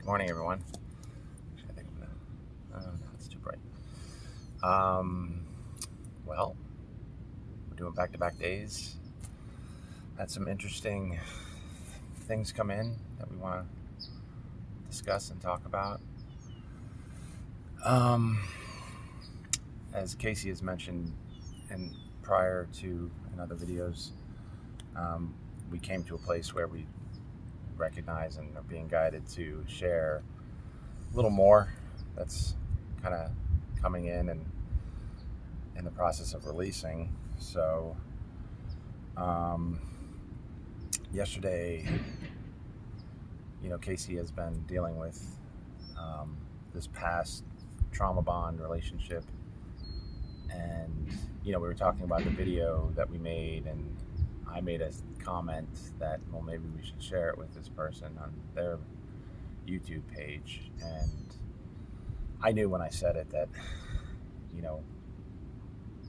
Morning, everyone. Actually, I think I'm gonna. Oh, no, it's too bright. Um, well, we're doing back-to-back days. Had some interesting things come in that we want to discuss and talk about. Um, as Casey has mentioned, and prior to in other videos, we came to a place where we recognize and are being guided to share a little more. That's kind of coming in the process of releasing. So, yesterday, Casey has been dealing with this past trauma bond relationship. And, we were talking about the video that we made, and I made a comment that, well, maybe we should share it with this person on their YouTube page. And I knew when I said it that,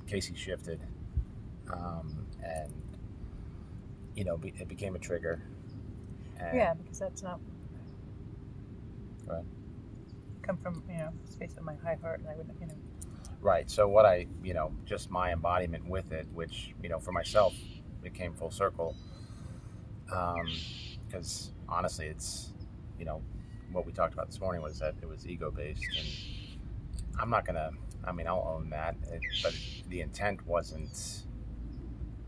Casey shifted, and it became a trigger. And Yeah, because that's not go ahead. come from space of my high heart, and I wouldn't Right. So what I, just my embodiment with it, which for myself, it came full circle. Because honestly, it's what we talked about this morning was that it was ego based, and I'm not gonna. I mean, I'll own that, but the intent wasn't.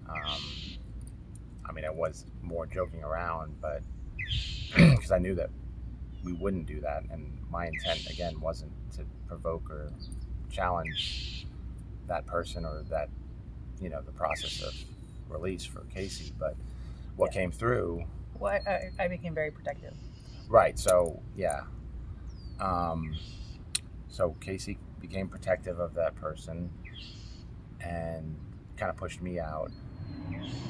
I was more joking around, but because I knew that we wouldn't do that, and my intent again wasn't to provoke or challenge that person or that the process of release for Casey. But what came through, well, I became very protective. right? So yeah, so Casey became protective of that person and kind of pushed me out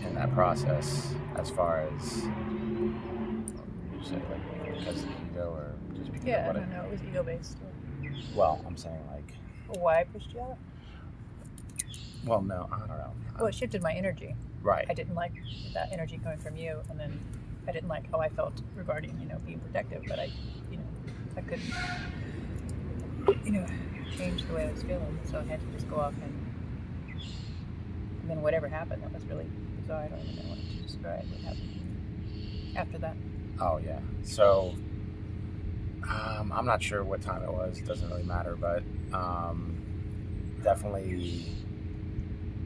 in that process. As far as you say, like because of the ego or just because Yeah, of I don't know. It was ego based. Well, I'm saying like. Why I pushed you out? Well, no, I don't know. Well, it shifted my energy. Right. I didn't like that energy coming from you, and then I didn't like how I felt regarding being protective. But I couldn't change the way I was feeling, so I had to just go off and then whatever happened, that was really bizarre. I don't even know what to describe what happened after that. Oh yeah. So I'm not sure what time it was. It doesn't really matter, but definitely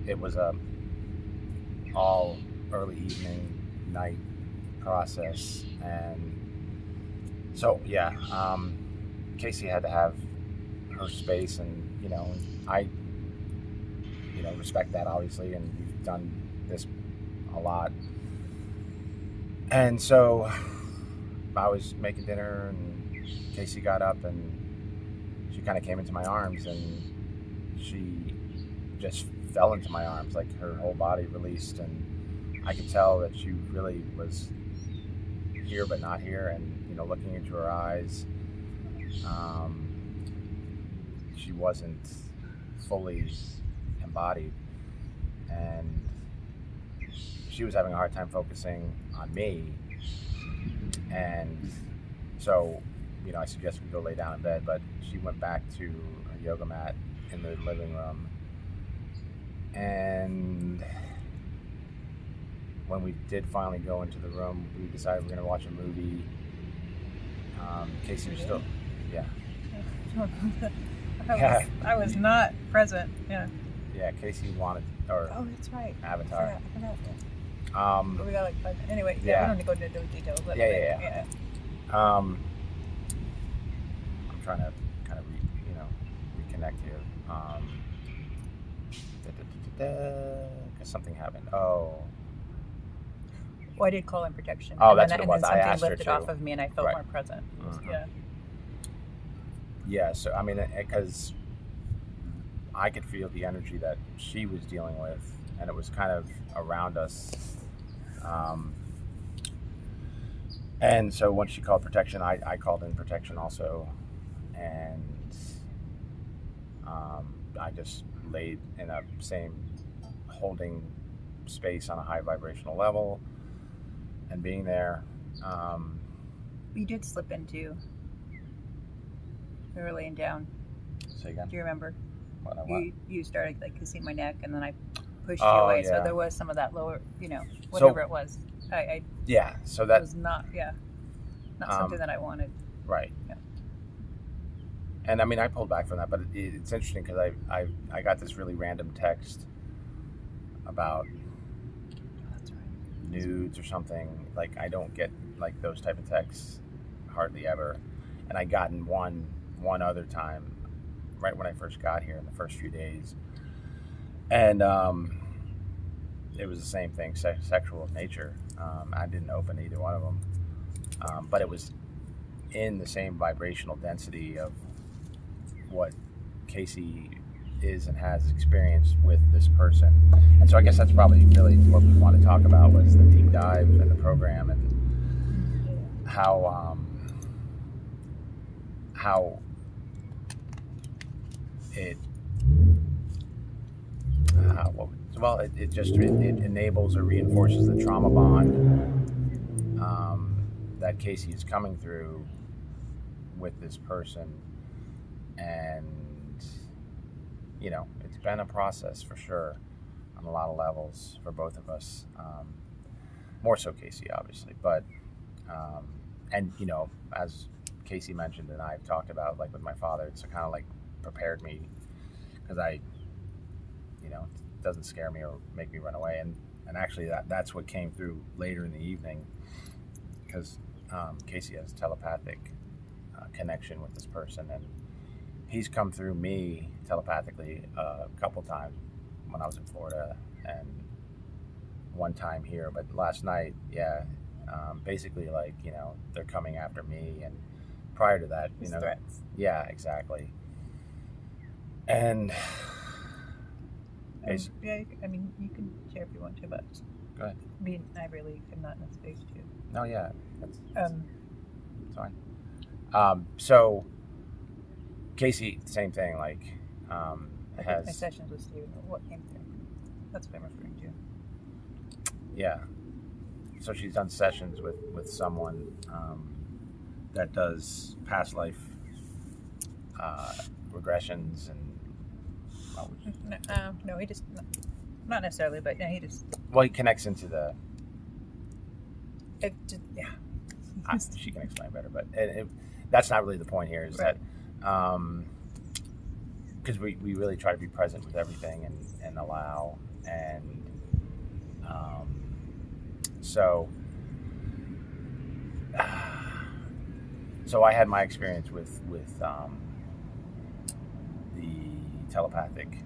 it was a all early evening, night process, and so yeah, Casey had to have her space, and I respect that obviously, and we've done this a lot, and so I was making dinner, and Casey got up, and she kind of came into my arms, and she just fell into my arms, like her whole body released, and I could tell that she really was here but not here, and looking into her eyes, she wasn't fully embodied, and she was having a hard time focusing on me, and so I suggested we go lay down in bed, but she went back to her yoga mat in the living room. And when we did finally go into the room, we decided we're going to watch a movie. Casey was still, yeah. I was not present. Yeah. Yeah, Casey wanted, or oh, that's right. Avatar. I forgot. But we got like 5 minutes. Anyway, we don't need to go into those details. But Yeah. I'm trying to kind of reconnect here. Because something happened. Oh. Well, I did call in protection. Oh, that's what it was. And I then asked her something to. lifted off of me, and I felt Right. more present. Mhm. Yeah. Yeah, so I mean, because I could feel the energy that she was dealing with, and it was kind of around us. And so once she called protection, I called in protection also, and I just laid in a same holding space on a high vibrational level, and being there. You did slip into We were laying down. Say again. Do you remember? What? You started like kissing my neck, and then I pushed you Oh, away. yeah. So there was some of that lower, whatever it was. I Yeah. So it that was not something that I wanted. right. Yeah. And I mean, I pulled back from that, but it's interesting because I got this really random text about That's right. nudes or something. Like, I don't get like those type of texts hardly ever, and I gotten one other time right when I first got here in the first few days, and it was the same thing, sexual in nature. I didn't open either one of them, but it was in the same vibrational density of what Casey is and has experienced with this person. And so I guess that's probably really what we want to talk about, was the deep dive in the program, and how it it enables or reinforces the trauma bond that Casey is coming through with this person. And it's been a process for sure on a lot of levels for both of us, more so Casey obviously, but and as Casey mentioned and I've talked about, like with my father, it's kind of like prepared me, because it doesn't scare me or make me run away. And actually that's what came through later in the evening, because Casey has telepathic connection with this person, and he's come through me telepathically a couple times when I was in Florida, and one time here. But last night, basically like they're coming after me, and prior to that, Threats. Yeah, exactly. And Yeah, I mean, you can share if you want to, but go ahead. I mean, I really am not in a space to. No, yeah, that's fine. So Casey, same thing. Like, I think my sessions with Steven. What came through? That's what I'm referring to. Yeah. So she's done sessions with someone that does past life regressions and. No, he just not necessarily, but no, he just. Well, he connects into the. Yeah. She can explain better, but that's not really the point here. Is right. that because we really try to be present with everything and allow, and so I had my experience with the telepathic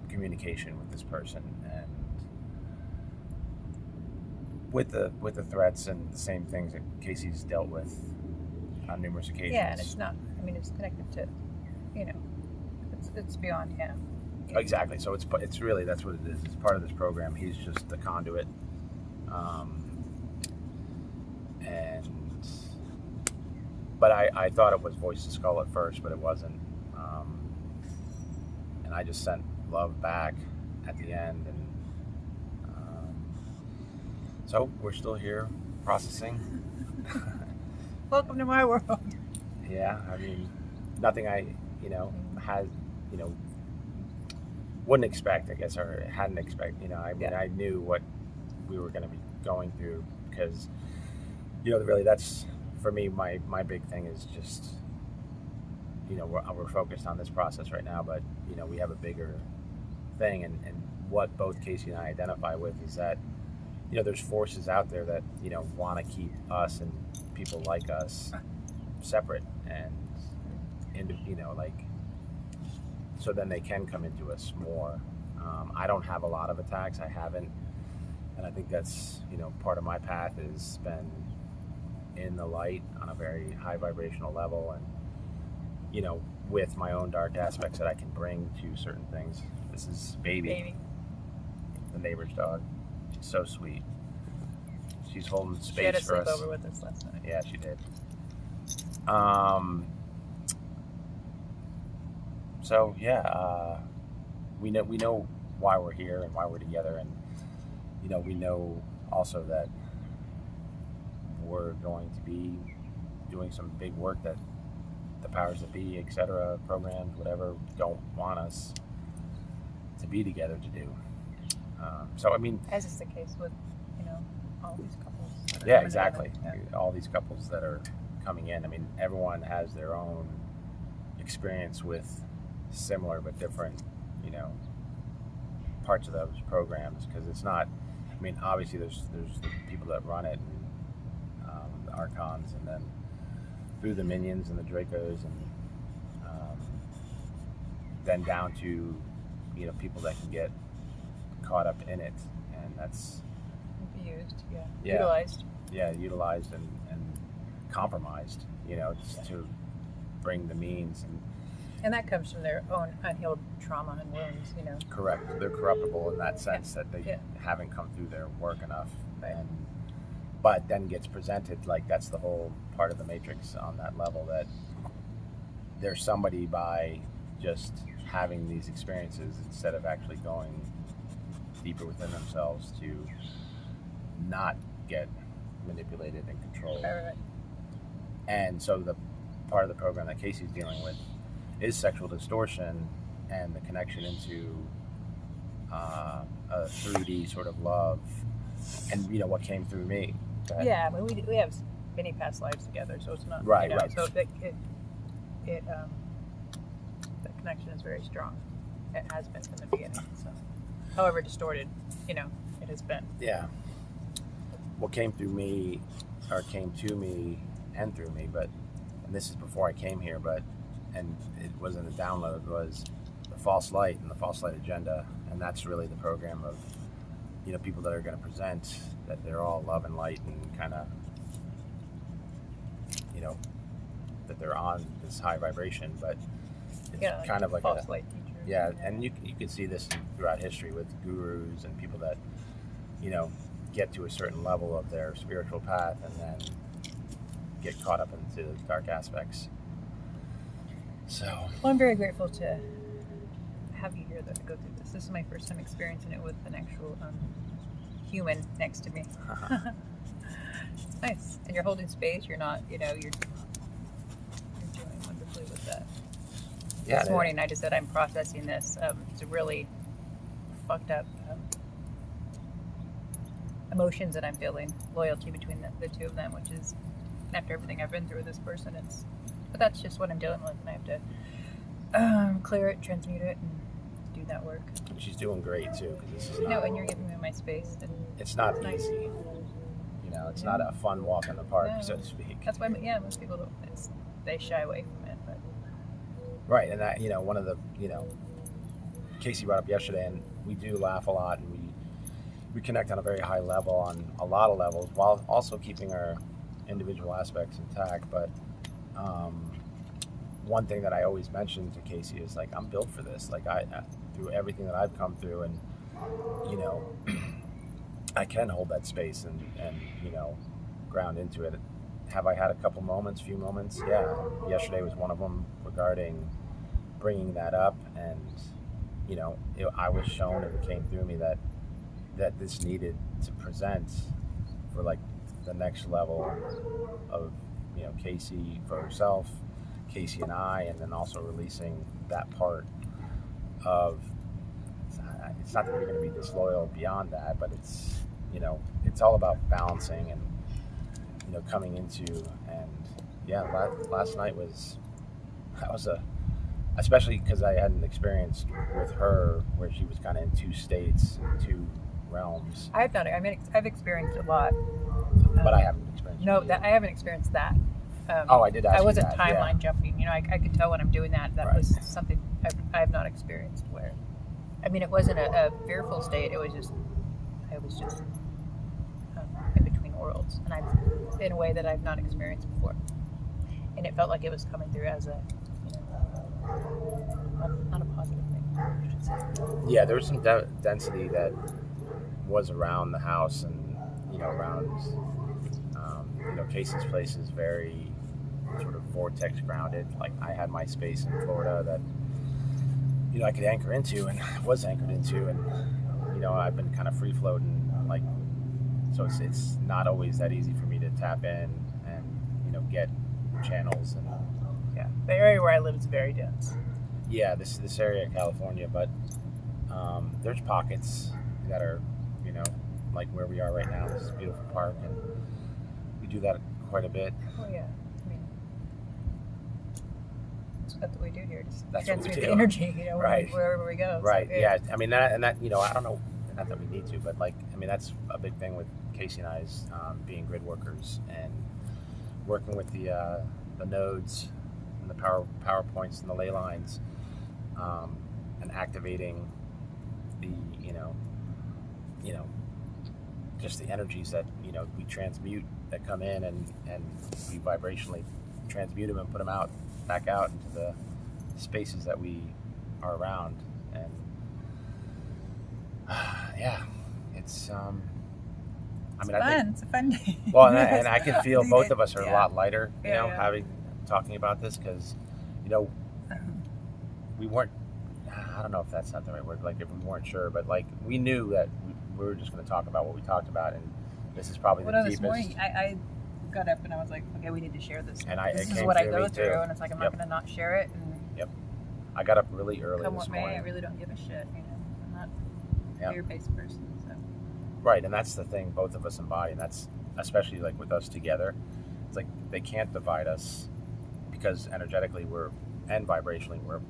communication with this person, and with the threats and the same things that Casey's dealt with on numerous occasions. Yeah, and it's not. I mean, it's connected to, it's beyond him. Exactly. So it's really, that's what it is. It's part of this program. He's just the conduit, but I thought it was Voice to Skull at first, but it wasn't. And I just sent love back at the end, and so we're still here processing. Welcome to my world. Yeah, I mean, nothing I wouldn't expect, I guess, or hadn't expected. I mean, I knew what we were going to be going through, because really, that's for me, my big thing is just we're focused on this process right now, but we have a bigger thing, and what both Casey and I identify with is that there's forces out there that want to keep us and people like us separate, and so then they can come into us more. I don't have a lot of attacks. I haven't, and I think that's part of my path has been in the light on a very high vibrational level, and with my own dark aspects that I can bring to certain things. This is Baby. The neighbor's dog. She's so sweet. She's holding space she had a for us. sleepover with us last night. Yeah, she did. So yeah, we know why we're here and why we're together, and we know also that we're going to be doing some big work that the powers that be, etc., programs, whatever, don't want us to be together to do. So I mean, as is the case with, all these couples. that are yeah, coming exactly. together. All these couples that are coming in. I mean, everyone has their own experience with similar but different, parts of those programs, because it's not. I mean, obviously, there's the people that run it, and the Archons, and then through the Minions and the Dracos, and then down to people that can get caught up in it, and that's Used, Yeah. utilized. utilized and compromised, just to bring the means. And that comes from their own unhealed trauma and wounds, Correct. They're corruptible in that sense that they Yeah. haven't come through their work enough, Right. but then gets presented like that's the whole part of the Matrix on that level, that there's somebody by just having these experiences instead of actually going deeper within themselves to not get manipulated and controlled. Right. And so the part of the program that Casey's dealing with is sexual distortion and the connection into a 3D sort of love, and what came through me. Go ahead. Yeah, I mean, we have many past lives together, so it's not Right, right. So the connection is very strong. It has been from the beginning. So, however distorted, it has been. Yeah. What came through me, or came to me and through me, and this is before I came here, and it wasn't a download, was the false light and the false light agenda, and that's really the program of people that are going to present that they're all love and light, and kind of that they're on this high vibration, but it's kind of like false light teacher. Yeah, and you can see this throughout history with gurus and people that get to a certain level of their spiritual path and then get caught up into the dark aspects. So, well, I'm very grateful to have you here to go through this. This is my first time experiencing it with an actual human next to me. It's nice, and you're holding space. You're not, you're doing wonderfully with that. yeah, This morning, I just said I'm processing this. It's a really fucked up emotions that I'm feeling. Loyalty between the two of them, which is, after everything I've been through with this person, but that's just what I'm dealing with, and I have to clear it, transmute it, and do that work. she's doing great too, because this is not. No, and you're giving me my space, and It's not it's nice. easy. It's not a fun walk in the park, No. so to speak. That's why, most people don't. They shy away from it, but Right, and that one of the Casey brought up yesterday, and we do laugh a lot, and we connect on a very high level on a lot of levels, while also keeping our individual aspects intact. But one thing that I always mention to Casey is, like, I'm built for this. Like, I through everything that I've come through, and I can hold that space and ground into it. Have I had a couple moments, few moments? Yeah. Yesterday was one of them, regarding bringing that up, and I was shown, and it came through me that this needed to present for, like, the next level of Casey for herself, Casey and I, and then also releasing that part of, it's not that you're going to be disloyal beyond that, but it's it's all about balancing and coming into, and last night was especially because I hadn't experienced with her where she was kind of in two states, in two realms, I've done it. I mean, I've experienced a lot. but I haven't experienced No, it. I haven't experienced that. I did ask I you wasn't that, timeline jumping. I could tell when I'm doing that. That Right. was something I have not experienced. Where, I mean, it wasn't a fearful state. It was just, I was just in between worlds, and I've in a way that I've not experienced before. And it felt like it was coming through as a, not a positive thing, I should say. Yeah, there was some density that was around the house, and around Casey's place is very sort of vortex grounded. Like, I had my space in Florida that I could anchor into, and was anchored into, and I've been kind of free floating, like, so it's not always that easy for me to tap in and get channels and Yeah, the area where I live is very dense. Yeah, this area of California, but there's pockets that are, you know, like where we are right now. This is a beautiful park, and we do that quite a bit. Oh yeah, I mean, that's what we do here. Just That's what we transmit do. the energy, you know, Right. wherever we go. Right. So, Yeah. I mean that you know, I don't know, not that we need to, but like, I mean, that's a big thing with Casey and I's being grid workers and working with the nodes and the power points and the ley lines, and activating the you know just the energies that we transmute that come in, and we vibrationally transmute them and put them out back out into the spaces that we are around. And yeah, it's I mean, I think It's a fun day. well, and I can feel both of us are a Yeah. lot lighter, Yeah. talking about this, because we weren't. I don't know if that's not the right word. Like, if we weren't sure, but like we knew that we were just going to talk about what we talked about, and this is probably the This deepest. morning, I got up and I was like, okay, we need to share this. And this it is came what I through go me, through, too. and it's like I'm Yep. not going to not share it. And I got up really early come this what may, morning. I really don't give a shit. You know, I'm not a Yeah. fear-based person. So Right, and that's the thing both of us embody, and that's especially like with us together. It's like they can't divide us, because energetically and vibrationally we're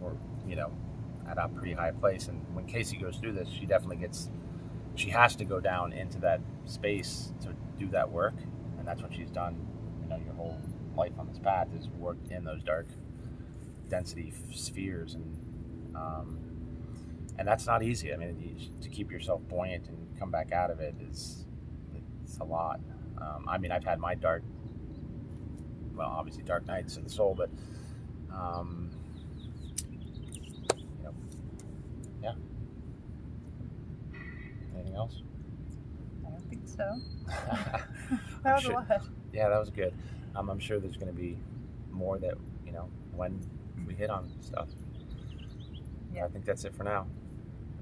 at a pretty high place. And when Casey goes through this, she has to go down into that space to do that work, and that's what she's done. Your whole life on this path is worked in those dark density spheres, and that's not easy. I mean, to keep yourself buoyant and come back out of it's a lot. I mean, I've had my obviously dark nights of the soul, but yeah. Anything else? I don't think so. That was a lot. Yeah, that was good. I'm sure there's going to be more that when we hit on stuff. Yeah. I think that's it for now.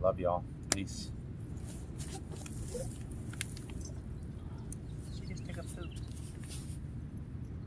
Love y'all. Peace.